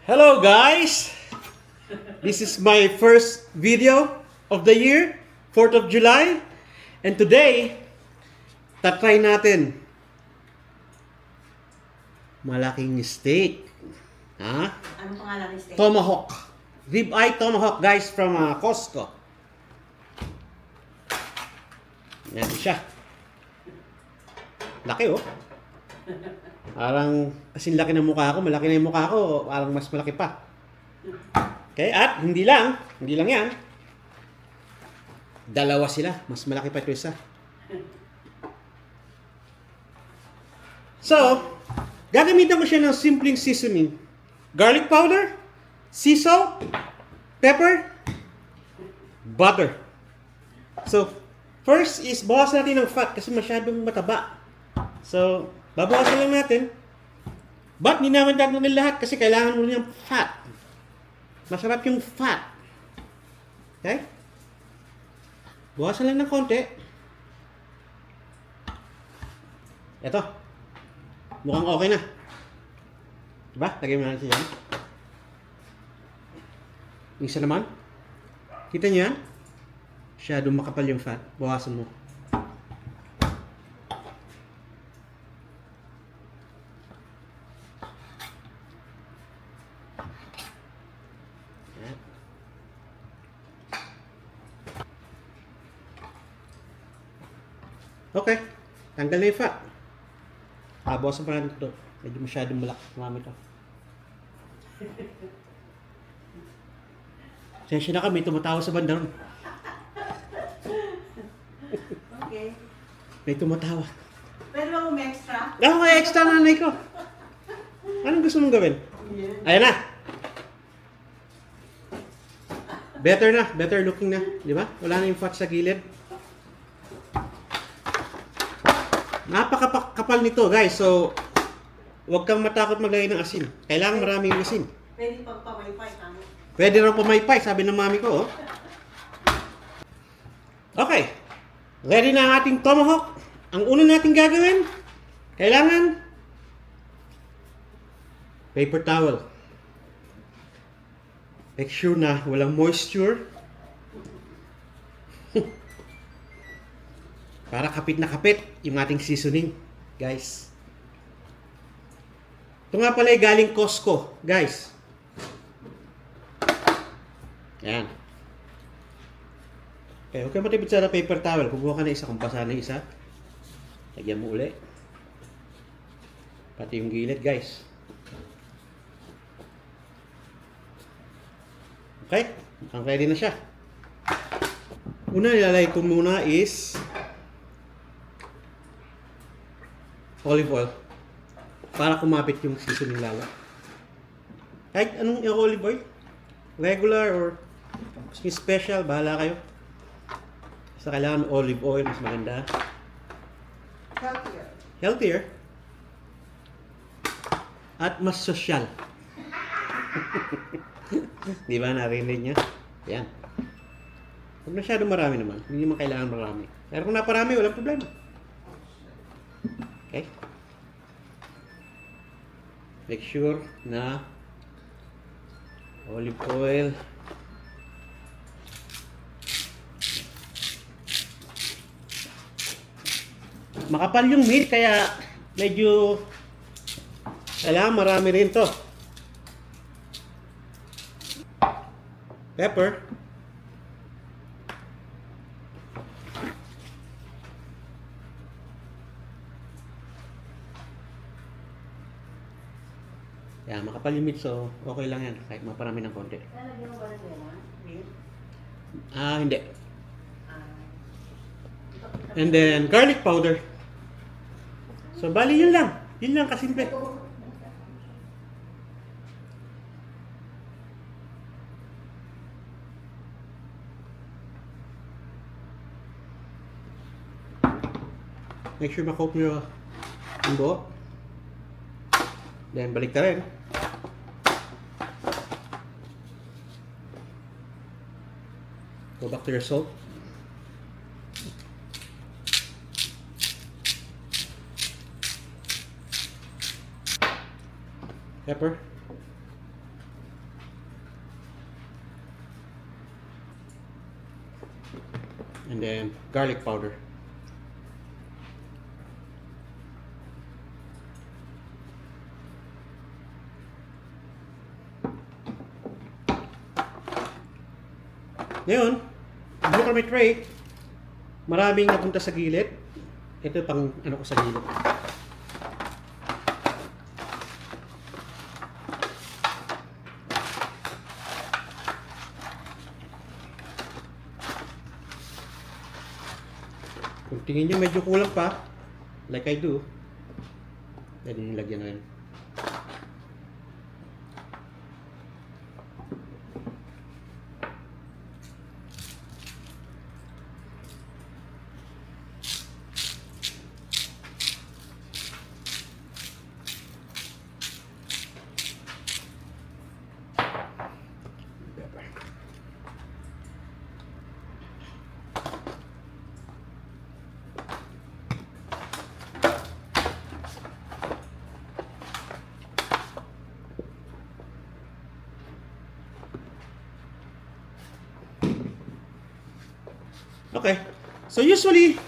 Hello guys! This is my first video of the year, 4th of July. And today, tatry natin malaking steak. Ha? Anong pangalan ng steak? Tomahawk. Ribeye tomahawk guys from Costco. Yan siya. Laki oh. Parang kasing laki ng mukha ko, malaki na yung mukha ko, parang mas malaki pa. Okay, at hindi lang yan. Dalawa sila, mas malaki pa ito isa. So, gagamitan ko siya ng simpleng seasoning. Garlic powder, sea salt, pepper, butter. So, first is bawasan natin ng fat kasi masyadong mataba. So, babawasan lang natin. But, hindi naman natin lahat kasi kailangan mo ng fat. Masarap yung fat. Okay? Bawasan lang ng konti. Ito. Mukhang okay na. Diba? Lagay mo natin yan. Yung isa naman. Kita niyo yan? Masyadong makapal yung fat. Bawasan mo. Okay. Tanggal na yung fat. Bawasan pa natin ito. Medyo masyadong malaki. Mami ito. Sensya na kami. Tumatawa sa banda ron. Okay. May tumatawa. Pwede ba mo extra? Okay, extra nanay ko. Anong gusto mong gawin? Ayan na. Better na. Better looking na. Di ba? Wala na yung fat sa gilid. Napakapal nito, guys. So, huwag kang matakot maglagay ng asin. Kailangan maraming asin. Pwede pang pamaypay kami. Pwede raw pumaypay, sabi ng mami ko. Oh. Okay. Ready na ang ating tomahawk. Ang una natin gagawin, kailangan paper towel. Make sure na walang moisture. Para kapit na kapit yung ating seasoning, guys. Ito nga pala ay galing Costco, guys. Yan. Okay, huwag kayo matipid sa paper towel. Kukuha ka na isa, kung basa na isa. Lagyan mo uli. Pati yung gilid, guys. Okay, mukhang ready na siya. Una nilalagay ko muna is olive oil para kumapit yung seasoning lalo. Kahit anong olive oil, regular or special, bahala kayo. Basta kailangan olive oil, mas maganda. Healthier. Healthier. At mas social. Di ba narinig niya? Yan. Huwag masyadong marami naman. Hindi naman kailangan marami. Pero kung naparami, walang problema. Okay? Make sure na olive oil. Makapal yung meat kaya medyo kailangan marami rin to. Pepper. Yan, makapal yung meat, so okay lang yan. Kahit maparami ng konti. Lalagyan mo ba ng lemon? Real? Hindi. Ah. And then, garlic powder. So, bali yun lang. Yun lang, kasimple. Make sure ma-coat nyo yung buo. Then, balik ka rin. Go back to your salt. Pepper. And then garlic powder. Ngayon, buka may tray. Maraming napunta sa gilid. Ito pang ano ko sa gilid. Kung tingin nyo medyo kulang pa, like I do, pwede nyo lagyan na rin. Okay. So usually,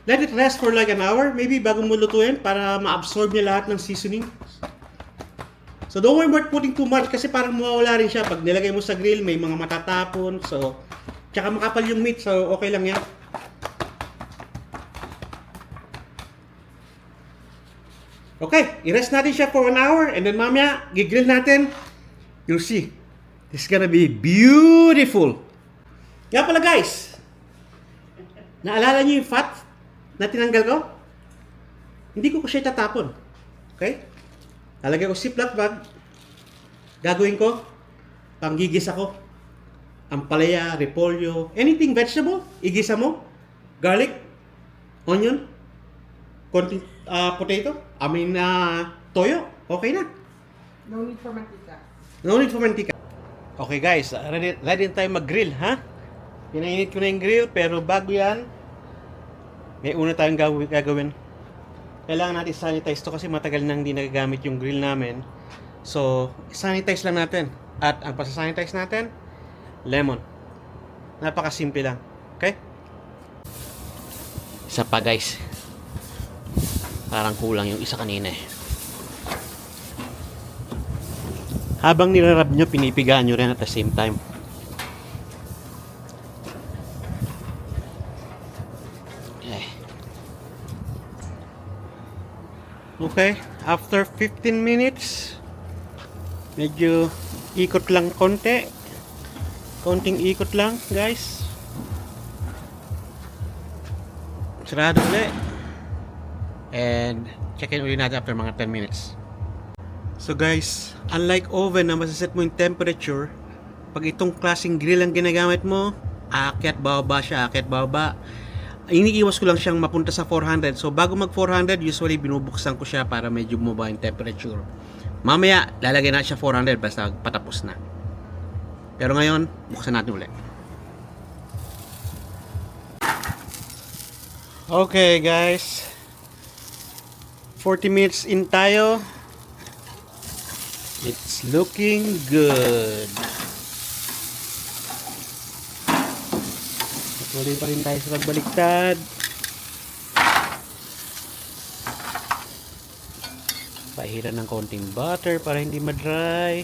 let it rest for like an hour, maybe bago mo lutuin para ma-absorb niya lahat ng seasoning. So don't worry about putting too much kasi parang mawawala rin siya pag nilagay mo sa grill, may mga matatapon. So, tsaka makapal yung meat, so okay lang yan. Okay, i-rest natin siya for 1 hour and then mamaya, gigrill natin. You'll see. This is gonna be beautiful. Kaya pala guys, naalala niyo yung fat na tinanggal ko? Hindi ko siya tatapon. Okay? Lalagay ko ziploc bag. Gagawin ko, panggigis ako. Ampalaya, repolyo, anything vegetable, igisa mo. Garlic, onion, konting potato, toyo, okay na. No need for mantika. No need for mantika. Okay guys, ready na tayo mag-grill, ha? Pinainit ko na yung grill, pero bago yan, may una tayong gagawin. Kailangan natin sanitize to kasi matagal nang hindi nagagamit yung grill namin. So, sanitize lang natin. At ang pasa-sanitize natin, lemon. Napakasimple lang. Okay? Isa pa guys. Parang kulang yung isa kanina eh. Habang nirarab nyo, pinipigaan nyo rin at the same time. Okay, after 15 minutes, medyo ikot lang konti. Konting ikot lang, guys. Sarado ulit. And check-in ulit natin after mga 10 minutes. So guys, unlike oven na masaset mo yung temperature, pag itong klaseng grill ang ginagamit mo, aakyat bababa siya, aakyat bababa. Iniiwas ko lang siyang mapunta sa 400. So bago mag 400, usually binubuksan ko siya para medyo bumaba yung temperature. Mamaya, lalagay na siya 400 basta patapos na. Pero ngayon, buksan natin ulit. Okay guys, 40 minutes in tayo. It's looking good. Patuloy pa rin tayo sa pagbaliktad. Pahiran ng konting butter para hindi ma-dry.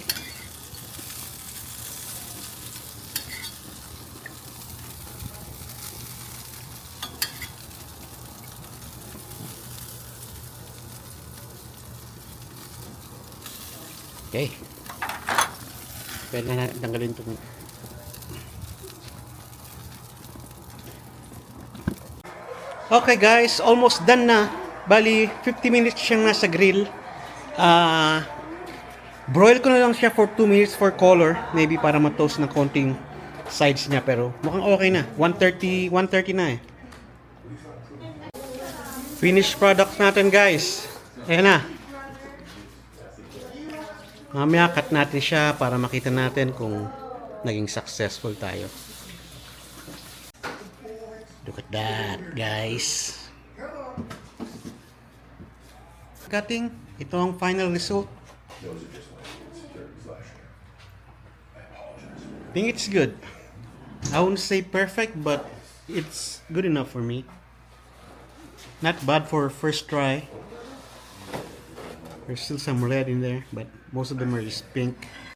Okay. Pwede na natin tanggalin ito. Okay guys, almost done na. Bali, 50 minutes siyang nasa grill. Broil ko na lang siya for 2 minutes for color. Maybe para ma-toast ng konting sides niya. Pero mukhang okay na. 130 na eh. Finished product natin guys. Ayan na. Mamaya cut natin siya para makita natin kung naging successful tayo. Look at that, guys. Cutting, ito ang final result. Think it's good. I wouldn't say perfect, but it's good enough for me. Not bad for first try. There's still some red in there, but most of them are just pink.